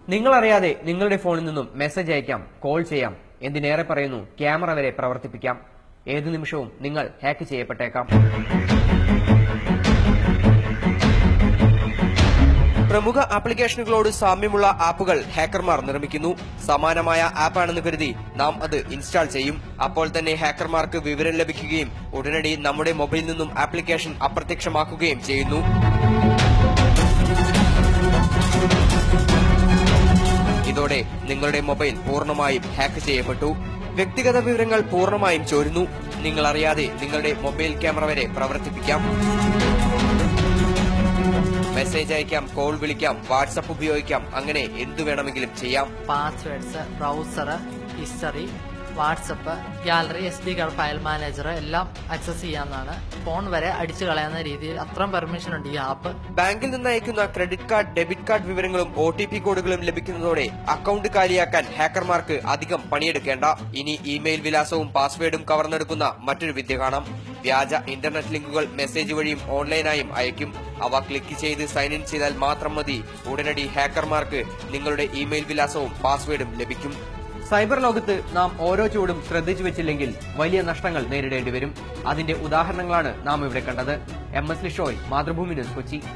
നിങ്ങളറിയാതെ നിങ്ങളുടെ ഫോണിൽ നിന്നും മെസ്സേജ് അയക്കാം, കോൾ ചെയ്യാം, എന്തിനേറെ പറയുന്നു ക്യാമറ വരെ പ്രവർത്തിപ്പിക്കാം. ഏതു നിമിഷവും നിങ്ങൾ ഹാക്ക് ചെയ്യപ്പെട്ടേക്കാം. പ്രമുഖ ആപ്ലിക്കേഷനുകളോട് സാമ്യമുള്ള ആപ്പുകൾ ഹാക്കർമാർ നിർമ്മിക്കുന്നു. സമാനമായ ആപ്പാണെന്ന് കരുതി നാം അത് ഇൻസ്റ്റാൾ ചെയ്യും. അപ്പോൾ തന്നെ ഹാക്കർമാർക്ക് വിവരം ലഭിക്കുകയും ഉടനടി നമ്മുടെ മൊബൈലിൽ നിന്നും ആപ്ലിക്കേഷൻ അപ്രത്യക്ഷമാക്കുകയും ചെയ്യുന്നു. ഇതോടെ നിങ്ങളുടെ മൊബൈൽ പൂർണ്ണമായും ഹാക്ക് ചെയ്യപ്പെട്ടു. വ്യക്തിഗത വിവരങ്ങൾ പൂർണ്ണമായും ചോരുന്നു. നിങ്ങൾ അറിയാതെ നിങ്ങളുടെ മൊബൈൽ ക്യാമറ വരെ പ്രവർത്തിപ്പിക്കാം. മെസ്സേജ് അയക്കാം, കോൾ വിളിക്കാം, വാട്സ്ആപ്പ് ഉപയോഗിക്കാം, അങ്ങനെ എന്തു വേണമെങ്കിലും ചെയ്യാം. Passwords, browser, history, WhatsApp, gallery, SD card, file manager എല്ലാം ആക്സസ് ചെയ്യാവുന്നതാണ്. ഫോൺ വരെ അടിച്ചു കളയുന്ന രീതിയിൽ അത്രയും പെർമിഷൻ ഉണ്ട് ഈ ആപ്പ്. ബാങ്കിൽ നിന്ന് അയക്കുന്ന ക്രെഡിറ്റ് കാർഡ്, ഡെബിറ്റ് കാർഡ് വിവരങ്ങളും OTP കോഡുകളും ലഭിക്കുന്നതോടെ അക്കൌണ്ട് കാലിയാക്കാൻ ഹാക്കർമാർക്ക് അധികം പണിയെടുക്കേണ്ട. ഇനി ഇമെയിൽ വിലാസവും പാസ്വേഡും കവർന്നെടുക്കുന്ന മറ്റൊരു വിദ്യ കാണാം. വ്യാജ ഇന്റർനെറ്റ് ലിങ്കുകൾ മെസ്സേജ് വഴിയും ഓൺലൈനായും അയക്കും. അവ ക്ലിക്ക് ചെയ്ത് സൈൻ ഇൻ ചെയ്താൽ മാത്രം മതി. ഉടനടി ഹാക്കർമാർക്ക് നിങ്ങളുടെ ഇമെയിൽ വിലാസവും പാസ്വേഡും ലഭിക്കും. സൈബർ ലോകത്ത് നാം ഓരോ ചൂടും ശ്രദ്ധിച്ചു വെച്ചില്ലെങ്കിൽ വലിയ നഷ്ടങ്ങൾ നേരിടേണ്ടി വരും. അതിന്റെ ഉദാഹരണങ്ങളാണ് നാം ഇവിടെ കണ്ടത്. MS Lishoy, Mathrubhumi news, Kochi.